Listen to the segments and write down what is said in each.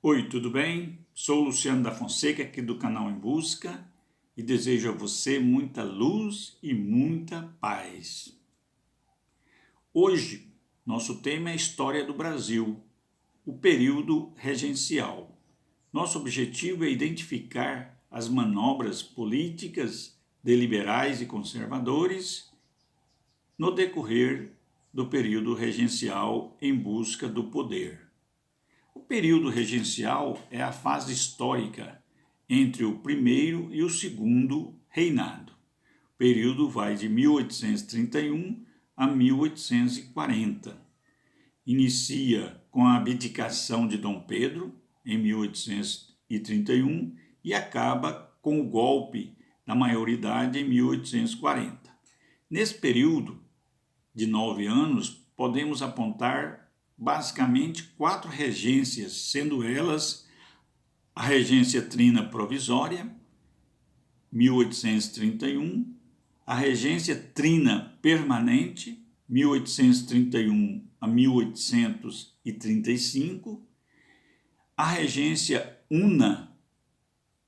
Oi, tudo bem? Sou Luciano da Fonseca, aqui do canal Em Busca, e desejo a você muita luz e muita paz. Hoje, nosso tema é a história do Brasil, o período regencial. Nosso objetivo é identificar as manobras políticas de liberais e conservadores no decorrer do período regencial em busca do poder. O período regencial é a fase histórica entre o primeiro e o segundo reinado. O período vai de 1831 a 1840. Inicia com a abdicação de Dom Pedro, em 1831, e acaba com o golpe da maioridade em 1840. Nesse período de 9 anos, podemos apontar basicamente 4 regências, sendo elas a regência trina provisória, 1831, a regência trina permanente, 1831 a 1835, a regência una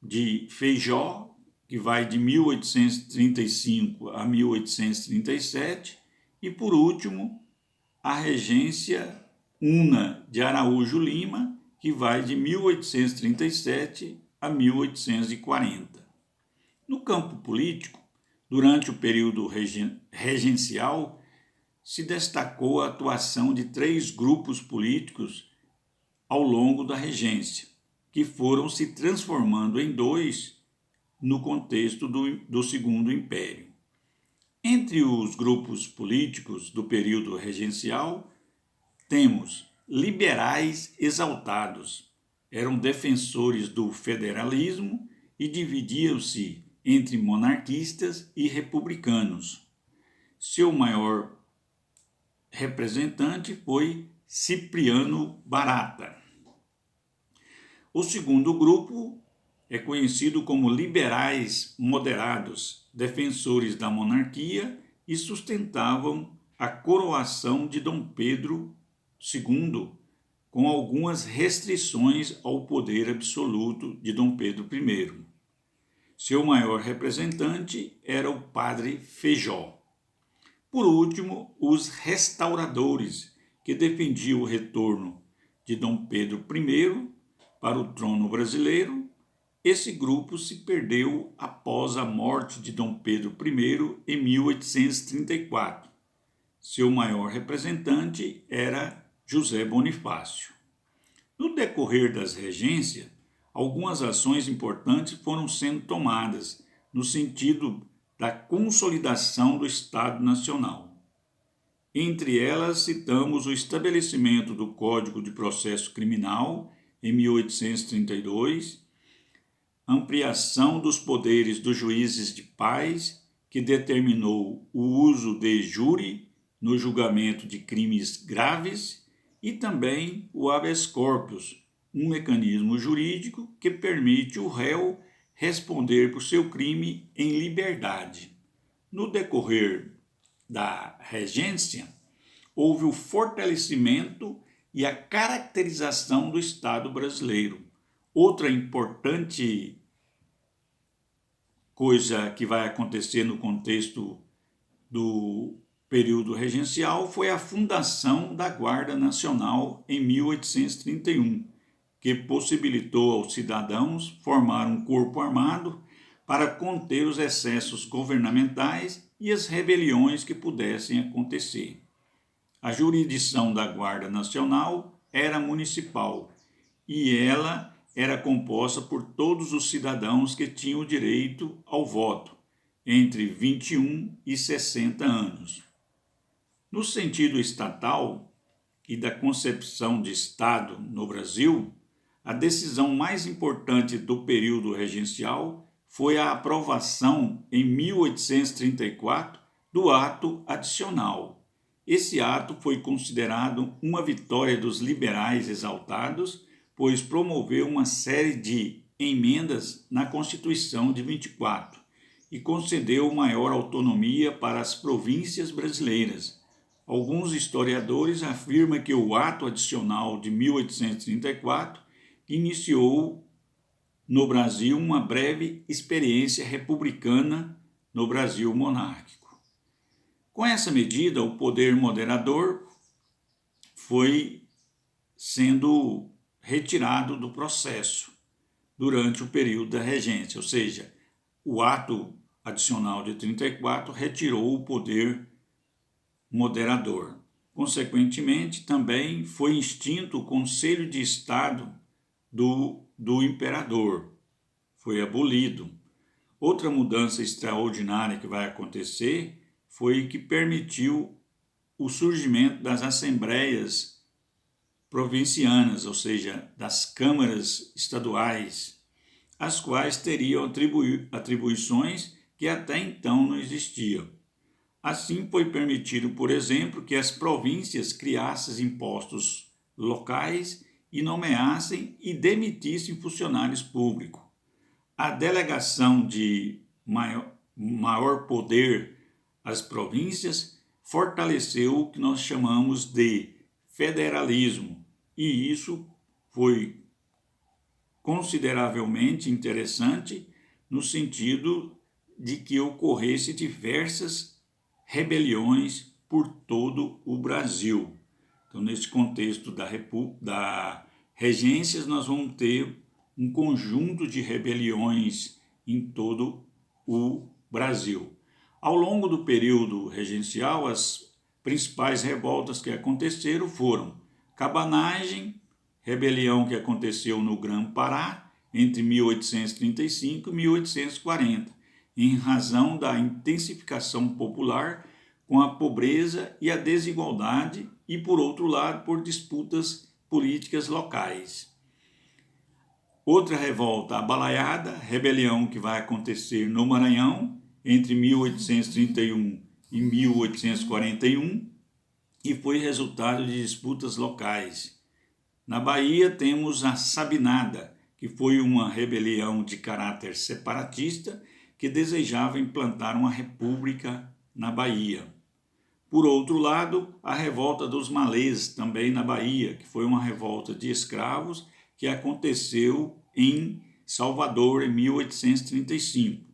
de Feijó, que vai de 1835 a 1837, e por último, a regência una de Araújo Lima, que vai de 1837 a 1840. No campo político, durante o período regencial, se destacou a atuação de 3 grupos políticos ao longo da regência, que foram se transformando em 2 no contexto do Segundo Império. Entre os grupos políticos do período regencial, temos liberais exaltados. Eram defensores do federalismo e dividiam-se entre monarquistas e republicanos. Seu maior representante foi Cipriano Barata. O segundo grupo é conhecido como liberais moderados, defensores da monarquia e sustentavam a coroação de Dom Pedro II, com algumas restrições ao poder absoluto de Dom Pedro I. Seu maior representante era o padre Feijó. Por último, os restauradores, que defendiam o retorno de Dom Pedro I para o trono brasileiro. Esse grupo se perdeu após a morte de Dom Pedro I em 1834. Seu maior representante era José Bonifácio. No decorrer das regências, algumas ações importantes foram sendo tomadas no sentido da consolidação do Estado Nacional. Entre elas, citamos o estabelecimento do Código de Processo Criminal, em 1832, ampliação dos poderes dos juízes de paz, que determinou o uso de júri no julgamento de crimes graves, e também o habeas corpus, um mecanismo jurídico que permite o réu responder por seu crime em liberdade. No decorrer da regência, houve o fortalecimento e a caracterização do Estado brasileiro. Outra importante coisa que vai acontecer no contexto do período regencial foi a fundação da Guarda Nacional em 1831, que possibilitou aos cidadãos formar um corpo armado para conter os excessos governamentais e as rebeliões que pudessem acontecer. A jurisdição da Guarda Nacional era municipal e ela era composta por todos os cidadãos que tinham direito ao voto, entre 21 e 60 anos. No sentido estatal e da concepção de Estado no Brasil, a decisão mais importante do período regencial foi a aprovação, em 1834, do Ato Adicional. Esse ato foi considerado uma vitória dos liberais exaltados, pois promoveu uma série de emendas na Constituição de 24 e concedeu maior autonomia para as províncias brasileiras. Alguns historiadores afirmam que o Ato Adicional de 1834 iniciou no Brasil uma breve experiência republicana no Brasil monárquico. Com essa medida, o poder moderador foi sendo retirado do processo durante o período da regência, ou seja, o ato adicional de 34 retirou o poder moderador. Consequentemente, também foi extinto o Conselho de Estado do imperador, foi abolido. Outra mudança extraordinária que vai acontecer foi que permitiu o surgimento das assembleias provincianas, ou seja, das câmaras estaduais, as quais teriam atribuições que até então não existiam. Assim, foi permitido, por exemplo, que as províncias criassem impostos locais e nomeassem e demitissem funcionários públicos. A delegação de maior poder às províncias fortaleceu o que nós chamamos de federalismo, e isso foi consideravelmente interessante no sentido de que ocorresse diversas rebeliões por todo o Brasil. Então, nesse contexto da regências, nós vamos ter um conjunto de rebeliões em todo o Brasil. Ao longo do período regencial, as principais revoltas que aconteceram foram Cabanagem, rebelião que aconteceu no Grã-Pará entre 1835 e 1840, em razão da intensificação popular com a pobreza e a desigualdade e, por outro lado, por disputas políticas locais. Outra revolta, a Balaiada, rebelião que vai acontecer no Maranhão entre 1831 e 1841 e foi resultado de disputas locais. Na Bahia temos a Sabinada, que foi uma rebelião de caráter separatista que desejava implantar uma república na Bahia. Por outro lado, a revolta dos malês, também na Bahia, que foi uma revolta de escravos que aconteceu em Salvador em 1835.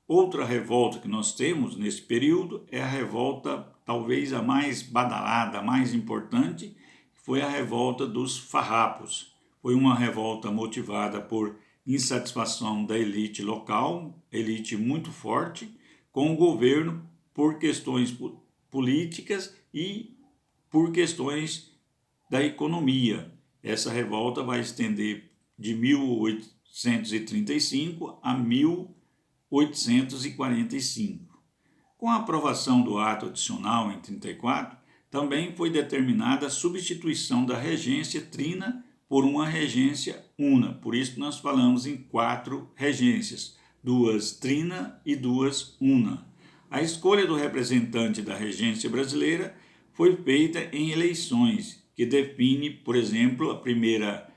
Outra revolta que nós temos nesse período é a revolta, talvez a mais badalada, a mais importante, que foi a revolta dos farrapos. Foi uma revolta motivada por insatisfação da elite local, elite muito forte, com o governo por questões políticas e por questões da economia. Essa revolta vai estender de 1835 a 1845. Com a aprovação do ato adicional em 34, também foi determinada a substituição da regência trina por uma regência una. Por isso nós falamos em 4 regências, 2 trina e 2 una. A escolha do representante da regência brasileira foi feita em eleições, que define, por exemplo, a primeira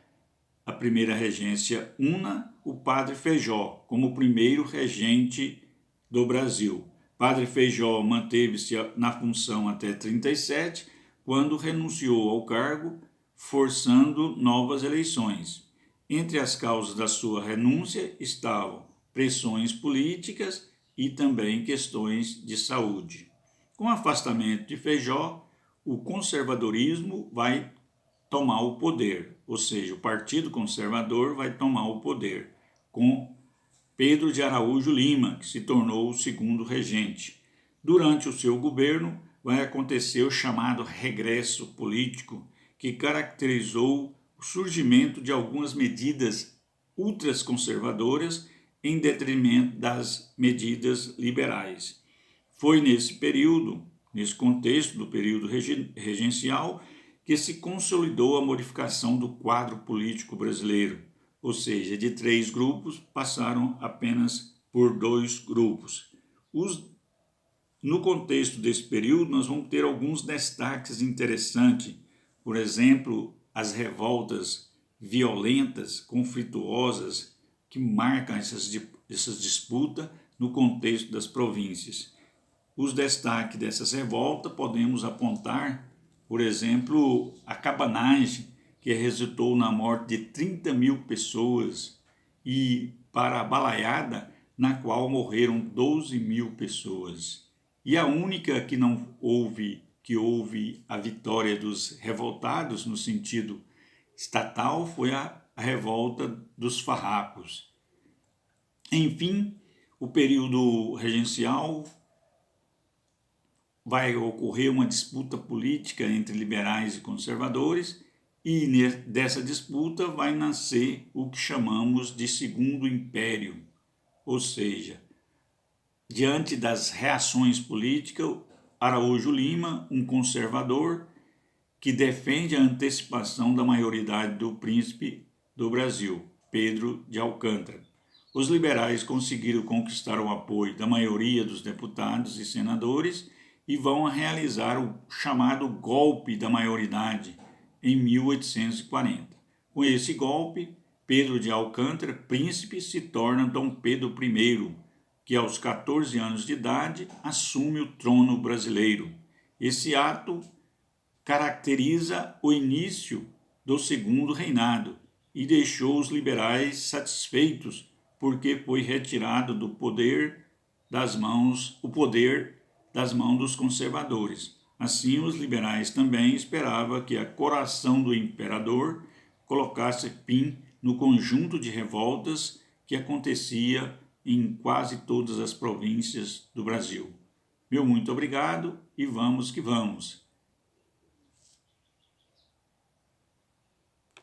regência una, o Padre Feijó, como primeiro regente do Brasil. Padre Feijó manteve-se na função até 37, quando renunciou ao cargo, forçando novas eleições. Entre as causas da sua renúncia estavam pressões políticas e também questões de saúde. Com o afastamento de Feijó, o conservadorismo vai tomar o poder, ou seja, o Partido Conservador vai tomar o poder, com Pedro de Araújo Lima, que se tornou o segundo regente. Durante o seu governo, vai acontecer o chamado regresso político, que caracterizou o surgimento de algumas medidas ultraconservadoras em detrimento das medidas liberais. Foi nesse período, nesse contexto do período regencial, que se consolidou a modificação do quadro político brasileiro, ou seja, de 3 grupos passaram apenas por 2 grupos. No contexto desse período, nós vamos ter alguns destaques interessantes, por exemplo, as revoltas violentas, conflituosas, que marcam essas disputas no contexto das províncias. Os destaques dessas revoltas podemos apontar, por exemplo, a Cabanagem, que resultou na morte de 30 mil pessoas, e para a balaiada, na qual morreram 12 mil pessoas. E a única que houve a vitória dos revoltados no sentido estatal foi a revolta dos farrapos. Enfim, o período regencial vai ocorrer uma disputa política entre liberais e conservadores, e dessa disputa vai nascer o que chamamos de Segundo Império, ou seja, diante das reações políticas, Araújo Lima, um conservador que defende a antecipação da maioridade do príncipe do Brasil, Pedro de Alcântara. Os liberais conseguiram conquistar o apoio da maioria dos deputados e senadores e vão realizar o chamado golpe da maioridade em 1840. Com esse golpe, Pedro de Alcântara, príncipe, se torna Dom Pedro I, que aos 14 anos de idade assume o trono brasileiro. Esse ato caracteriza o início do segundo reinado e deixou os liberais satisfeitos, porque foi retirado do poder das mãos dos conservadores. Assim, os liberais também esperavam que a coroação do imperador colocasse fim no conjunto de revoltas que acontecia em quase todas as províncias do Brasil. Meu muito obrigado e vamos que vamos!